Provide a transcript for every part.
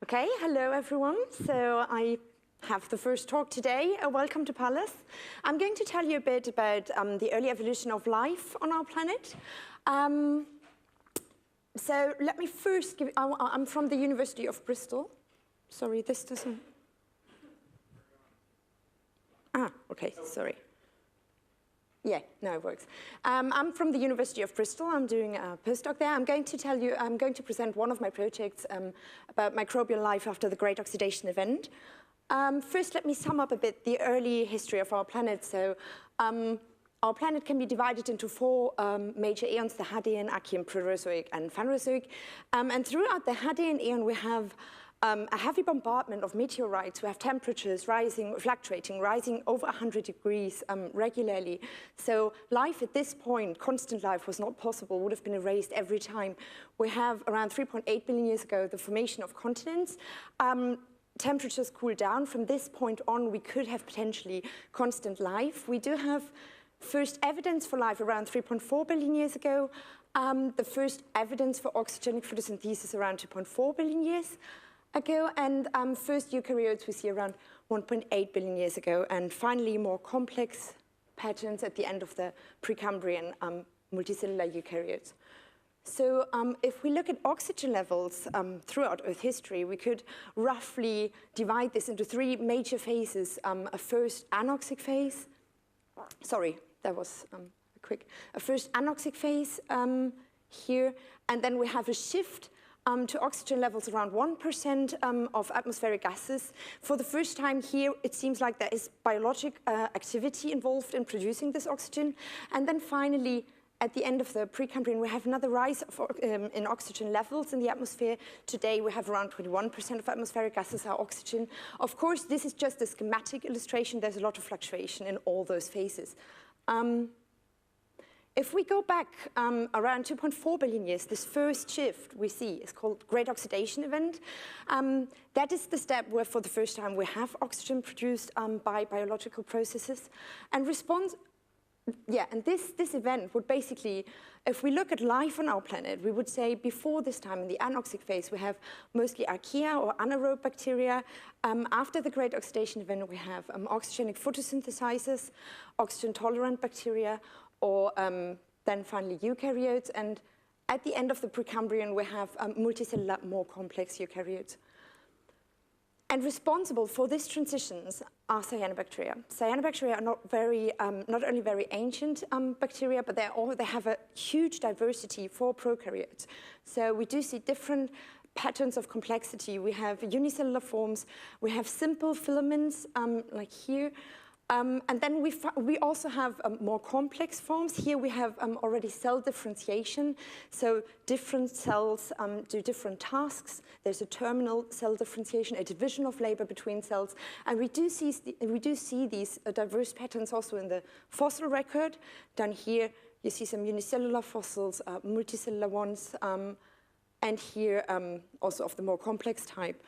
Okay, hello everyone. So I have the first talk today. Welcome to Palace. I'm going to tell you a bit about the early evolution of life on our planet. So let me first give, I'm from the University of Bristol. Sorry, this doesn't. Okay, sorry. Yeah, no, it works. I'm from the University of Bristol. I'm doing a postdoc there. I'm going to present one of my projects about microbial life after the Great Oxidation Event. First, let me sum up a bit the early history of our planet. So our planet can be divided into four major eons: the Hadean, Archean, Proterozoic, and Phanerozoic. And throughout the Hadean eon, we have a heavy bombardment of meteorites. We have temperatures fluctuating, rising over 100 degrees regularly. So life at this point, constant life, was not possible, would have been erased every time. We have around 3.8 billion years ago, the formation of continents. Temperatures cool down. From this point on, we could have potentially constant life. We do have first evidence for life around 3.4 billion years ago. The first evidence for oxygenic photosynthesis around 2.4 billion years ago, and first eukaryotes we see around 1.8 billion years ago, and finally more complex patterns at the end of the Precambrian multicellular eukaryotes. So if we look at oxygen levels throughout Earth history, we could roughly divide this into three major phases. A first anoxic phase, sorry, that was quick. A first anoxic phase here, and then we have a shift to oxygen levels around 1% of atmospheric gases. For the first time here, it seems like there is biologic activity involved in producing this oxygen. And then finally, at the end of the Precambrian, we have another rise in oxygen levels in the atmosphere. Today, we have around 21% of atmospheric gases are oxygen. Of course, this is just a schematic illustration. There's a lot of fluctuation in all those phases. If we go back around 2.4 billion years, this first shift we see is called Great Oxidation Event. That is the step where for the first time we have oxygen produced by biological processes. And this event would basically, if we look at life on our planet, we would say before this time in the anoxic phase, we have mostly archaea or anaerobe bacteria. After the Great Oxidation Event, we have oxygenic photosynthesizers, oxygen-tolerant bacteria, or then finally eukaryotes. And at the end of the Precambrian, we have multicellular, more complex eukaryotes. And responsible for these transitions are cyanobacteria. Cyanobacteria are not only very ancient bacteria, but they have a huge diversity for prokaryotes. So we do see different patterns of complexity. We have unicellular forms, we have simple filaments like here, and then we also have more complex forms. Here we have already cell differentiation. So different cells do different tasks. There's a terminal cell differentiation, a division of labor between cells. And we do see these diverse patterns also in the fossil record. Down here, you see some unicellular fossils, multicellular ones, and here also of the more complex type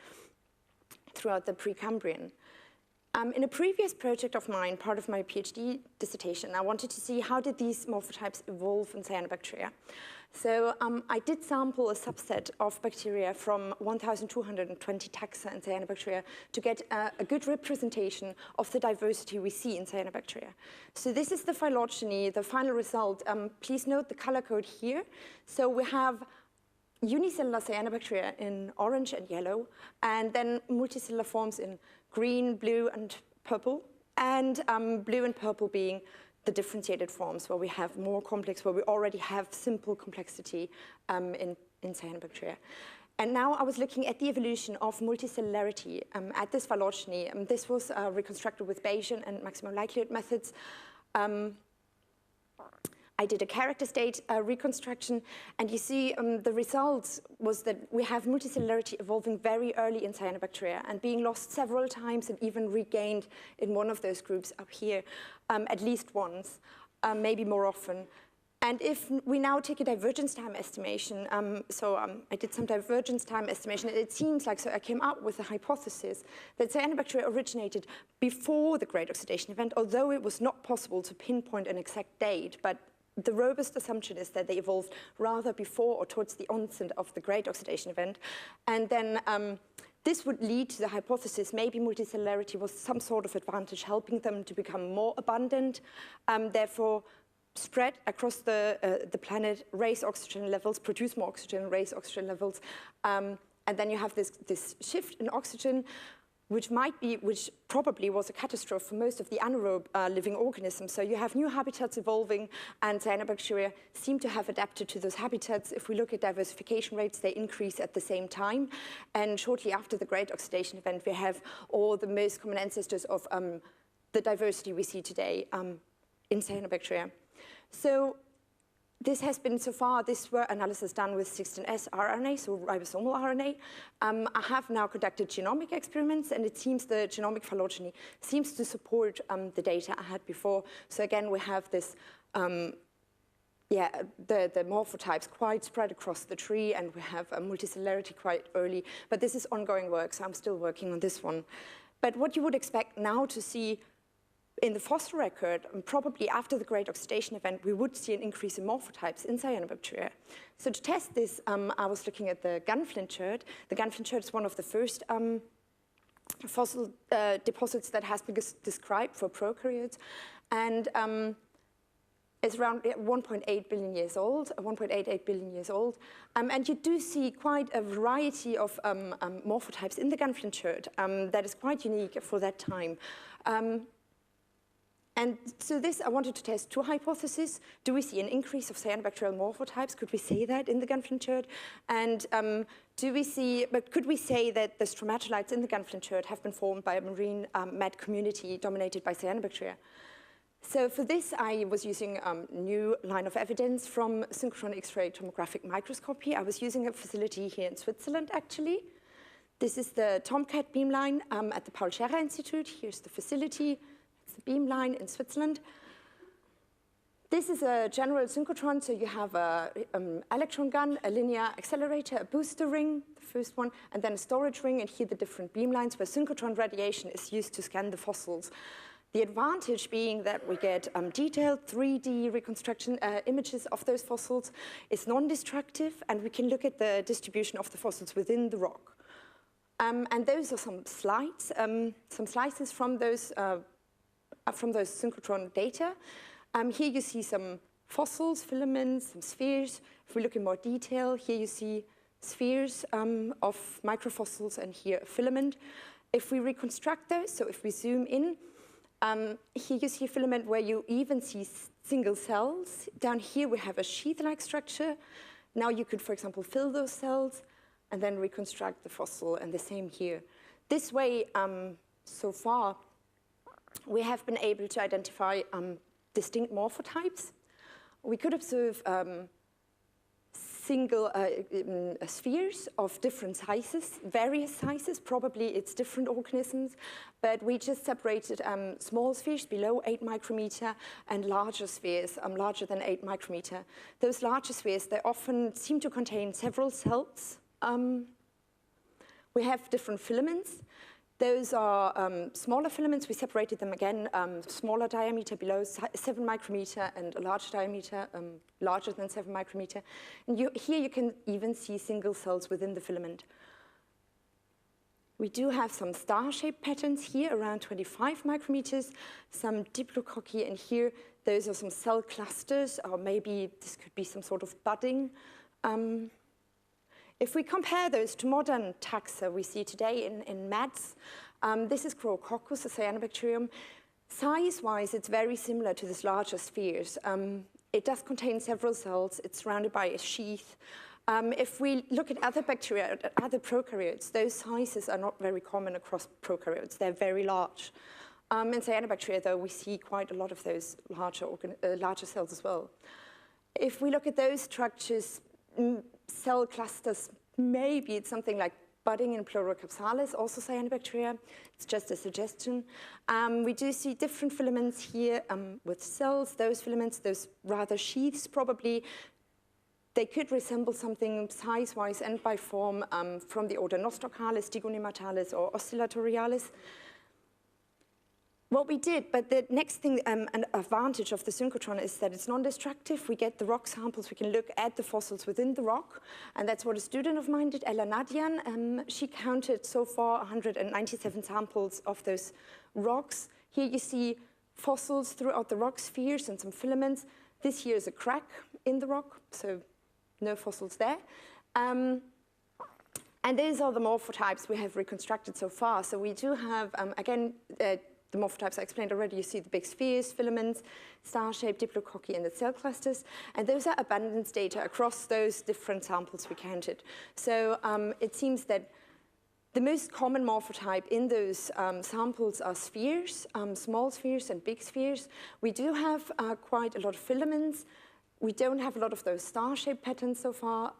throughout the Precambrian. In a previous project of mine, part of my PhD dissertation, I wanted to see how did these morphotypes evolve in cyanobacteria. So I did sample a subset of bacteria from 1,220 taxa in cyanobacteria to get a good representation of the diversity we see in cyanobacteria. So this is the phylogeny, the final result. Please note the color code here. So we have unicellular cyanobacteria in orange and yellow, and then multicellular forms in green, blue, and purple, and blue and purple being the differentiated forms where we have more complex, where we already have simple complexity in cyanobacteria. And now I was looking at the evolution of multicellularity at this phylogeny. This was reconstructed with Bayesian and maximum likelihood methods. I did a character state reconstruction, and you see the results was that we have multicellularity evolving very early in cyanobacteria and being lost several times and even regained in one of those groups up here, at least once, maybe more often. And if we now take a divergence time estimation, I did some divergence time estimation, and it seems like, so I came up with a hypothesis that cyanobacteria originated before the Great Oxidation Event, although it was not possible to pinpoint an exact date, but the robust assumption is that they evolved rather before or towards the onset of the Great Oxidation Event. And then This would lead to the hypothesis maybe multicellularity was some sort of advantage, helping them to become more abundant, therefore spread across the planet, raise oxygen levels, produce more oxygen, raise oxygen levels, and then you have this shift in oxygen, which probably was a catastrophe for most of the anaerobe living organisms. So you have new habitats evolving, and cyanobacteria seem to have adapted to those habitats. If we look at diversification rates, they increase at the same time. And shortly after the Great Oxidation Event, we have all the most common ancestors of the diversity we see today in cyanobacteria. So this has been, so far, this were analysis done with 16S RNA, so ribosomal RNA. I have now conducted genomic experiments, and it seems the genomic phylogeny seems to support the data I had before. So again, we have this, the morphotypes quite spread across the tree, and we have multicellularity quite early. But this is ongoing work, so I'm still working on this one. But what you would expect now to see in the fossil record, and probably after the Great Oxidation Event, we would see an increase in morphotypes in cyanobacteria. So to test this, I was looking at the Gunflint Chert. The Gunflint Chert is one of the first fossil deposits that has been described for prokaryotes. And it's around 1.8 billion years old, 1.88 billion years old. And you do see quite a variety of morphotypes in the Gunflint Chert that is quite unique for that time. And so this, I wanted to test two hypotheses. Do we see an increase of cyanobacterial morphotypes? Could we say that in the Gunflint Chert? And could we say that the stromatolites in the Gunflint Chert have been formed by a marine mat community dominated by cyanobacteria? So for this, I was using a new line of evidence from Synchrotron X-ray tomographic microscopy. I was using a facility here in Switzerland, actually. This is the TomCat beamline at the Paul Scherrer Institute. Here's the facility. The beamline in Switzerland. This is a general synchrotron, so you have an electron gun, a linear accelerator, a booster ring, the first one, and then a storage ring, and here the different beamlines where synchrotron radiation is used to scan the fossils. The advantage being that we get detailed 3D reconstruction images of those fossils. It's non-destructive, and we can look at the distribution of the fossils within the rock. And those are some slides, some slices from those synchrotron data. Here you see some fossils, filaments, some spheres. If we look in more detail, here you see spheres of microfossils, and here a filament. If we reconstruct those, so if we zoom in, here you see a filament where you even see single cells. Down here we have a sheath-like structure. Now you could, for example, fill those cells and then reconstruct the fossil, and the same here. This way, so far, we have been able to identify distinct morphotypes. We could observe single spheres of different sizes, various sizes. Probably it's different organisms, but we just separated small spheres below 8 micrometer and larger spheres larger than 8 micrometer. Those larger spheres, they often seem to contain several cells. We have different filaments. Those are smaller filaments. We separated them again, smaller diameter below 7 micrometer and a larger diameter, larger than 7 micrometer. And here you can even see single cells within the filament. We do have some star-shaped patterns here, around 25 micrometers, some diplococci, and here those are some cell clusters, or maybe this could be some sort of budding. If we compare those to modern taxa we see today in mats, this is Chrococcus, a cyanobacterium. Size-wise, it's very similar to these larger spheres. It does contain several cells. It's surrounded by a sheath. If we look at other bacteria, other prokaryotes, those sizes are not very common across prokaryotes. They're very large. In cyanobacteria, though, we see quite a lot of those larger cells as well. If we look at those structures, cell clusters, maybe it's something like budding in Pleurococcales, also cyanobacteria. It's just a suggestion. We do see different filaments here with cells. Those filaments, those rather sheaths, probably, they could resemble something size-wise and by form from the order Nostocalis, Digonimatalis, or Oscillatorialis. What we did, but the next thing, an advantage of the synchrotron is that it's non-destructive. We get the rock samples, we can look at the fossils within the rock, and that's what a student of mine did, Ella Nadian. She counted so far 197 samples of those rocks. Here you see fossils throughout the rock spheres and some filaments. This here is a crack in the rock, so no fossils there. And these are the morphotypes we have reconstructed so far. So we do have, again, the morphotypes I explained already. You see the big spheres, filaments, star-shaped diplococci, and the cell clusters. And those are abundance data across those different samples we counted. So it seems that the most common morphotype in those samples are spheres, small spheres and big spheres. We do have quite a lot of filaments. We don't have a lot of those star-shaped patterns so far.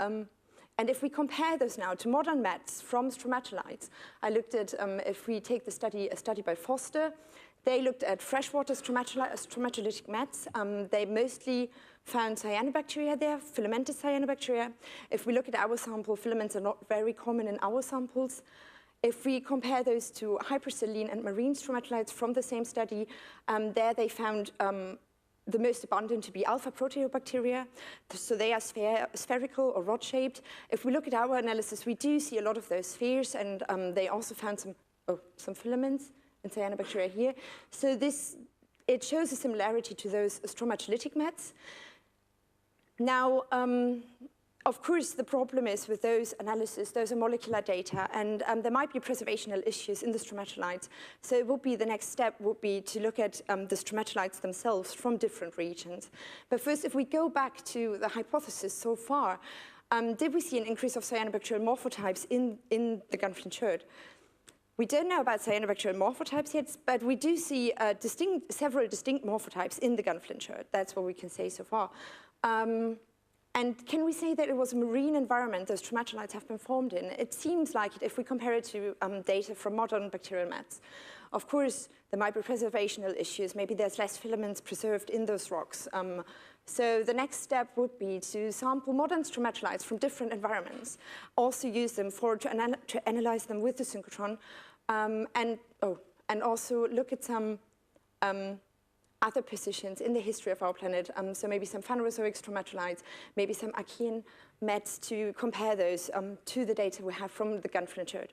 And if we compare those now to modern mats from stromatolites, I looked at, if we take a study by Foster, they looked at freshwater stromatolitic mats. They mostly found cyanobacteria there, filamentous cyanobacteria. If we look at our sample, filaments are not very common in our samples. If we compare those to hypersaline and marine stromatolites from the same study, there they found the most abundant to be alpha proteobacteria, so they are spherical or rod-shaped. If we look at our analysis, we do see a lot of those spheres, and they also found some filaments and cyanobacteria here. So it shows a similarity to those stromatolitic mats. Now, of course, the problem is with those analyses, those are molecular data, and there might be preservational issues in the stromatolites. So it would be the next step would be to look at the stromatolites themselves from different regions. But first, if we go back to the hypothesis so far, did we see an increase of cyanobacterial morphotypes in the Gunflint Chert? We don't know about cyanobacterial morphotypes yet, but we do see several distinct morphotypes in the Gunflint Chert. That's what we can say so far. And can we say that it was a marine environment those stromatolites have been formed in? It seems like it if we compare it to data from modern bacterial mats. Of course, there might be preservational issues. Maybe there's less filaments preserved in those rocks. So the next step would be to sample modern stromatolites from different environments, also use them to analyze them with the synchrotron, and also look at some other positions in the history of our planet, so maybe some Phanerozoic stromatolites, maybe some Archean mats to compare those to the data we have from the Gunflint Chert.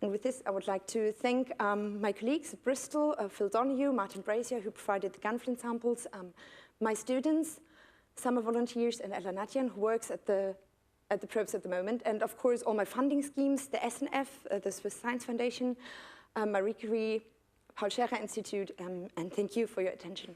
And with this, I would like to thank my colleagues at Bristol, Phil Donoghue, Martin Brasier, who provided the Gunflint samples, my students, summer volunteers, and Ella Nadian, who works at the probes at the moment, and of course, all my funding schemes, the SNF, the Swiss Science Foundation, Marie Curie, Paul Scherrer Institute, and thank you for your attention.